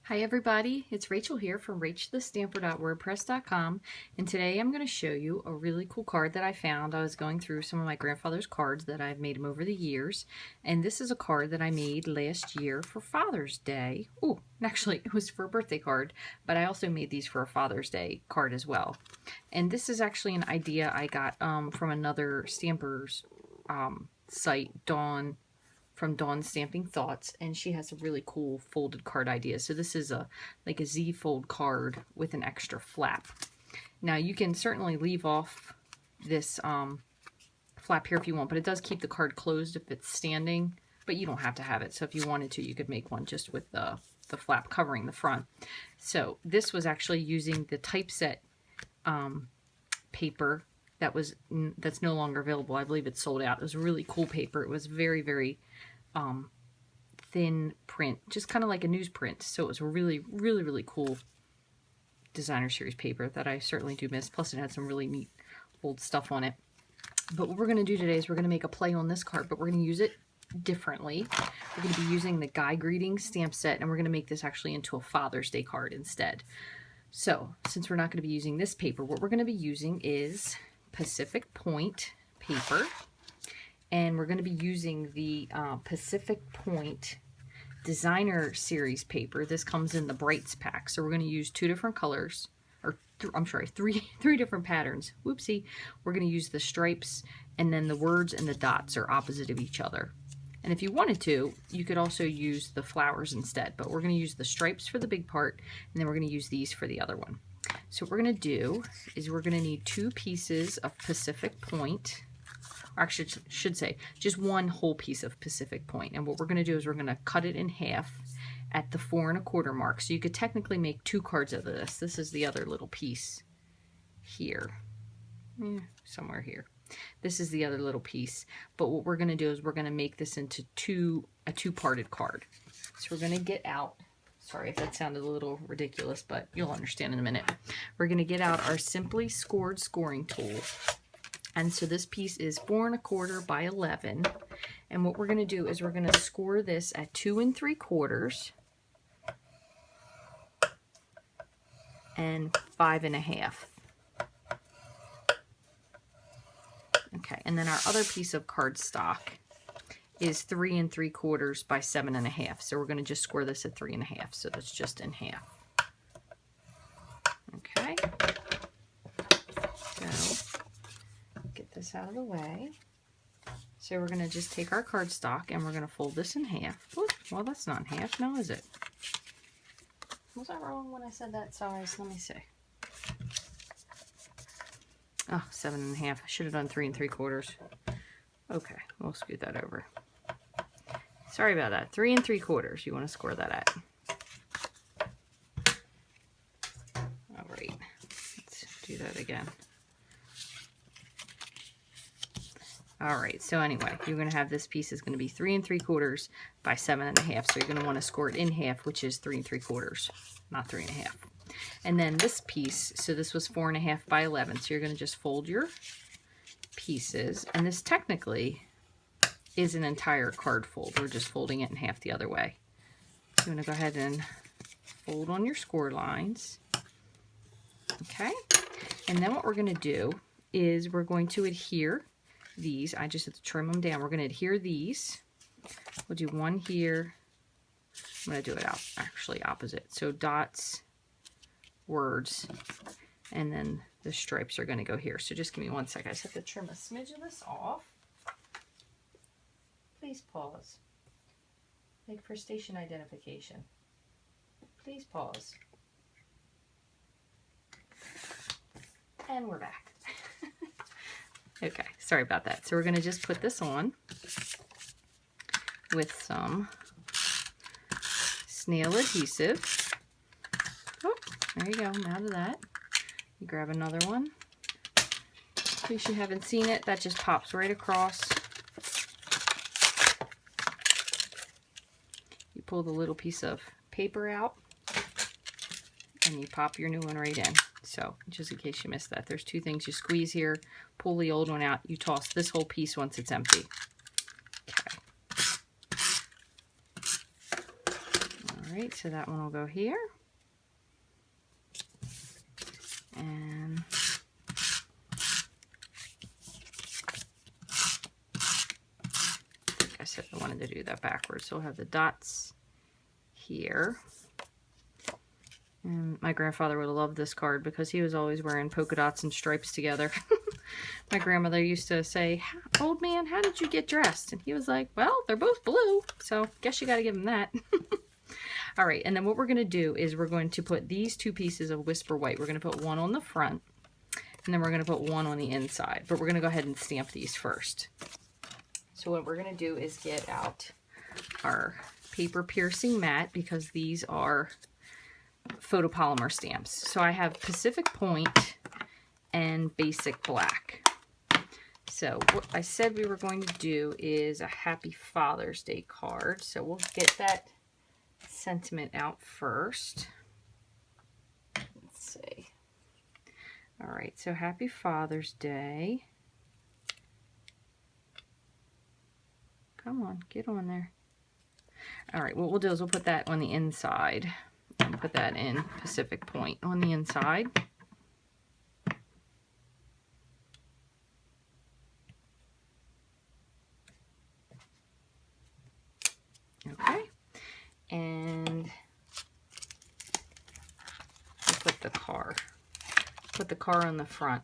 Hi everybody, it's Rachel here from rachthestamper.wordpress.com, and today I'm going to show you a really cool card that I found. I was going through some of my grandfather's cards that I've made him over the years, and this is a card that I made last year for Father's Day. Oh, actually it was for a birthday card, but I also made these for a Father's Day card as well. And this is actually an idea I got from another stamper's site, Dawn, from Dawn Stamping Thoughts, and she has a really cool folded card idea. So this is like a Z fold card with an extra flap. Now you can certainly leave off this flap here if you want, but it does keep the card closed if it's standing, but you don't have to have it. So if you wanted to, you could make one just with the flap covering the front. So this was actually using the typeset paper that's no longer available. I believe it's sold out. It was a really cool paper. It was very, very thin print, just kind of like a newsprint. So it was a really, really, really cool designer series paper that I certainly do miss. Plus it had some really neat old stuff on it. But what we're going to do today is we're going to make a play on this card, but we're going to use it differently. We're going to be using the Guy Greetings stamp set, and we're going to make this actually into a Father's Day card instead. So since we're not going to be using this paper, what we're going to be using is Pacific Point paper, and we're going to be using the Pacific Point designer series paper. This comes in the Brights pack, so we're going to use two different colors, or three different patterns. Whoopsie. We're going to use the stripes, and then the words and the dots are opposite of each other. And if you wanted to, you could also use the flowers instead, but we're going to use the stripes for the big part, and then we're going to use these for the other one. So what we're going to do is we're going to need 2 pieces of Pacific Point, or actually should say just one whole piece of Pacific Point. And what we're going to do is we're going to cut it in half at the 4 1/4 mark. So you could technically make 2 cards out of this. This is the other little piece here, somewhere here. This is the other little piece. But what we're going to do is we're going to make this into a two-parted card. So we're going to get out. Sorry if that sounded a little ridiculous, but you'll understand in a minute. We're going to get out our Simply Scored scoring tool. And so this piece is 4 1/4 by 11. And what we're going to do is we're going to score this at 2 3/4 and 5 1/2. Okay, and then our other piece of cardstock is 3 3/4 by 7 1/2. So we're going to just score this at 3 1/2. So that's just in half. Okay. So get this out of the way. So we're going to just take our cardstock and we're going to fold this in half. Oops, well, that's not in half now, is it? Was I wrong when I said that size? Let me see. Oh, 7 1/2. I should have done 3 3/4. Okay, we'll scoot that over. Sorry about that. 3 3/4. You want to score that at. All right. Let's do that again. All right. So anyway, you're going to have this piece is going to be 3 3/4 by 7 1/2. So you're going to want to score it in half, which is 3 3/4, not 3 1/2. And then this piece, so this was 4 1/2 by 11. So you're going to just fold your pieces, and this technically is an entire card fold. We're just folding it in half the other way. So you want to go ahead and fold on your score lines. Okay. And then what we're going to do is we're going to adhere these. I just have to trim them down. We're going to adhere these. We'll do one here. I'm going to do it out actually opposite. So dots, words, and then the stripes are going to go here. So just give me 1 second. I just have to trim a smidge of this off. Please pause. Make for station identification. Please pause. And we're back. Okay, sorry about that. So we're going to just put this on with some Snail Adhesive. Oh, there you go. I'm out of that. You grab another one. In case you haven't seen it, that just pops right across. You pull the little piece of paper out and you pop your new one right in. So just in case you missed that, there's 2 things. You squeeze here, pull the old one out, you toss this whole piece once it's empty. Okay. right, so that one will go here. And I said I wanted to do that backwards, so we'll have the dots here. And my grandfather would have loved this card because he was always wearing polka dots and stripes together. My grandmother used to say, "Old man, how did you get dressed?" And he was like, "Well, they're both blue, so guess you got to give him that." All right, and then what we're going to do is we're going to put these two pieces of Whisper White. We're going to put one on the front, and then we're going to put one on the inside. But we're going to go ahead and stamp these first. So what we're going to do is get out our paper piercing mat, because these are photopolymer stamps. So I have Pacific Point and Basic Black. So what I said we were going to do is a Happy Father's Day card. So we'll get that sentiment out first. Let's see. All right, so Happy Father's Day. Come on, get on there. All right, what we'll do is we'll put that on the inside. And put that in Pacific Point on the inside. Okay, and we'll put the car. Put the car on the front,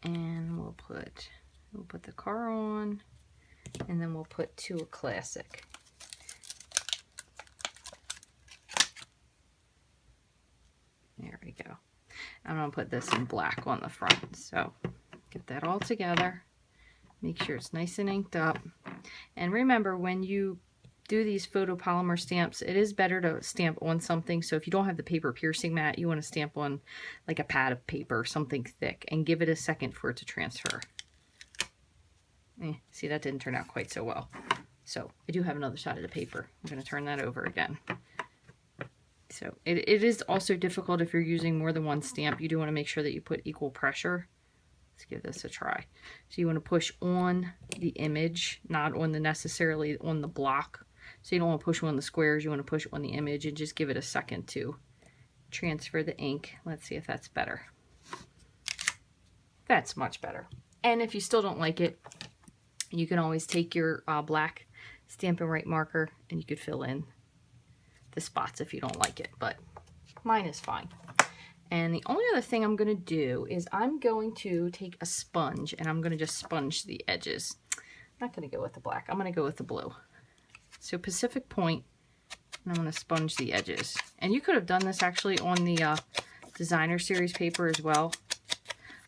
and we'll put the car on, and then we'll put To a Classic. There we go. I'm going to put this in black on the front. So get that all together. Make sure it's nice and inked up. And remember, when you do these photopolymer stamps, it is better to stamp on something. So if you don't have the paper piercing mat, you want to stamp on like a pad of paper, something thick, and give it a second for it to transfer. See, that didn't turn out quite so well. So I do have another side of the paper. I'm going to turn that over again. So it is also difficult if you're using more than one stamp. You do want to make sure that you put equal pressure. Let's give this a try. So you want to push on the image, not on the necessarily on the block. So you don't want to push on the squares. You want to push on the image and just give it a second to transfer the ink. Let's see if that's better. That's much better. And if you still don't like it, you can always take your black Stampin' Right marker and you could fill in the spots if you don't like it, but mine is fine. And the only other thing I'm going to do is I'm going to take a sponge and I'm going to just sponge the edges. I'm not going to go with the black. I'm going to go with the blue. So Pacific Point, and I'm going to sponge the edges. And you could have done this actually on the designer series paper as well.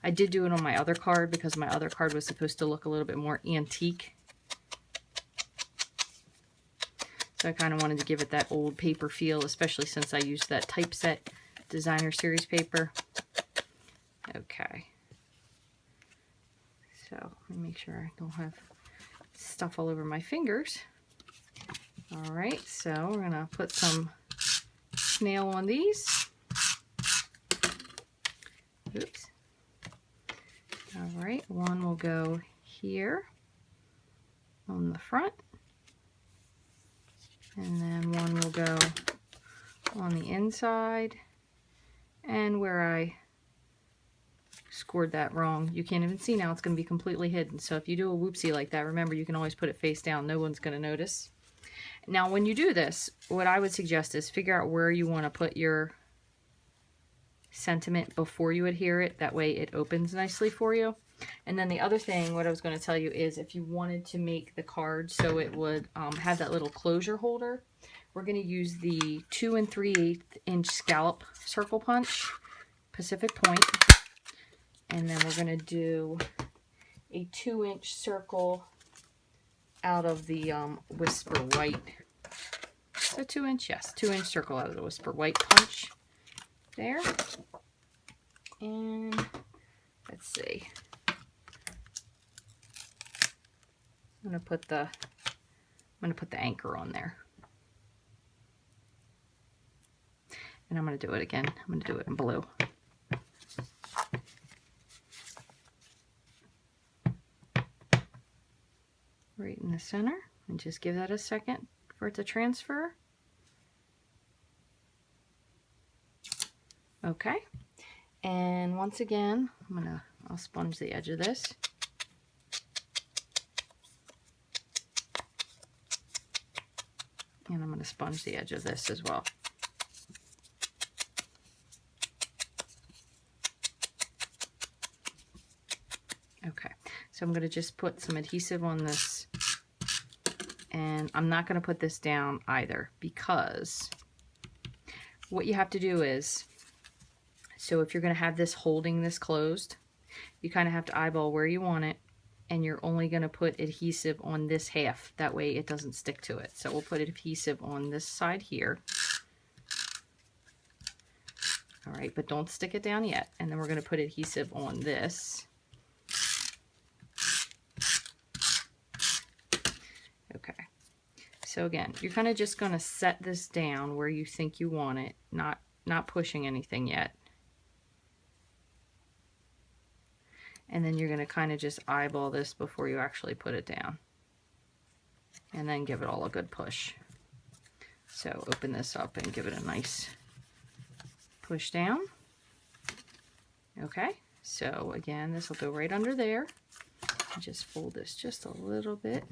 I did do it on my other card because my other card was supposed to look a little bit more antique. So I kind of wanted to give it that old paper feel, especially since I used that typeset designer series paper. Okay. So let me make sure I don't have stuff all over my fingers. All right, so we're gonna put some snail on these. Oops. All right, one will go here on the front. And then one will go on the inside. And where I scored that wrong, you can't even see now. It's going to be completely hidden. So if you do a whoopsie like that, remember you can always put it face down. No one's going to notice. Now when you do this, what I would suggest is figure out where you want to put your sentiment before you adhere it. That way it opens nicely for you. And then the other thing, what I was going to tell you is if you wanted to make the card so it would have that little closure holder, we're going to use the 2 3/8 inch Scallop Circle punch, Pacific Point, and then we're going to do a 2-inch circle out of the Whisper White. So 2-inch, yes, 2-inch circle out of the Whisper White punch there. And let's see. I'm gonna put the anchor on there. And I'm gonna do it again. I'm gonna do it in blue. Right in the center, and just give that a second for it to transfer. Okay, and once again, I'll sponge the edge of this. And I'm going to sponge the edge of this as well. Okay, so I'm going to just put some adhesive on this. And I'm not going to put this down either, because what you have to do is, so if you're going to have this holding this closed, you kind of have to eyeball where you want it, and you're only going to put adhesive on this half. That way it doesn't stick to it. So we'll put adhesive on this side here. All right, but don't stick it down yet. And then we're going to put adhesive on this. Okay. So again, you're kind of just going to set this down where you think you want it, not pushing anything yet. And then you're going to kind of just eyeball this before you actually put it down. And then give it all a good push. So open this up and give it a nice push down. Okay, so again, this will go right under there. Just fold this just a little bit.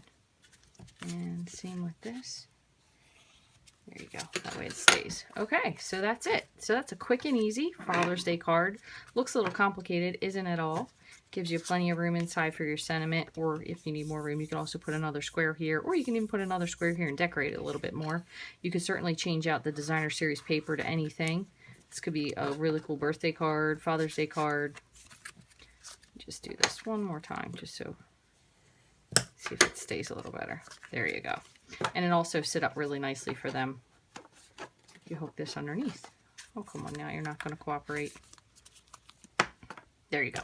And same with this. There you go. That way it stays. Okay, so that's it. So that's a quick and easy Father's Day card. Looks a little complicated, isn't it all? Gives you plenty of room inside for your sentiment, or if you need more room, you can also put another square here, or you can even put another square here and decorate it a little bit more. You could certainly change out the designer series paper to anything. This could be a really cool birthday card, Father's Day card. Just do this one more time, just so, see if it stays a little better. There you go. And it also sit up really nicely for them. You hook this underneath. Oh, come on now, you're not going to cooperate. There you go.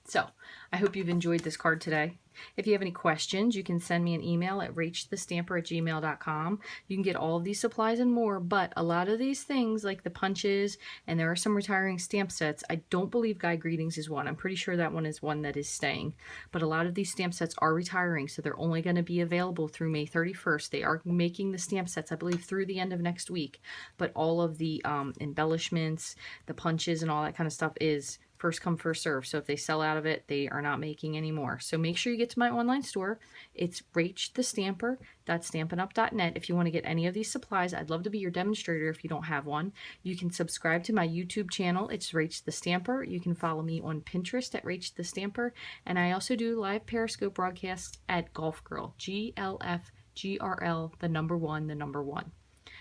So, I hope you've enjoyed this card today. If you have any questions, you can send me an email at rachthestamper@gmail.com. You can get all of these supplies and more, but a lot of these things, like the punches, and there are some retiring stamp sets. I don't believe Guy Greetings is one. I'm pretty sure that one is one that is staying. But a lot of these stamp sets are retiring, so they're only going to be available through May 31st. They are making the stamp sets, I believe, through the end of next week. But all of the embellishments, the punches, and all that kind of stuff is first come, first serve. So if they sell out of it, they are not making any more. So make sure you get to my online store. It's Rachthestamper.stampinup.net. If you want to get any of these supplies, I'd love to be your demonstrator if you don't have one. You can subscribe to my YouTube channel. It's Rach the Stamper. You can follow me on Pinterest at Rach the Stamper. And I also do live Periscope broadcasts at Golf Girl, GLFGRL, the number one.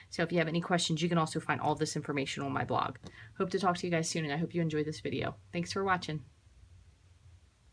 So if you have any questions, you can also find all this information on my blog. Hope to talk to you guys soon, and I hope you enjoyed this video. Thanks for watching.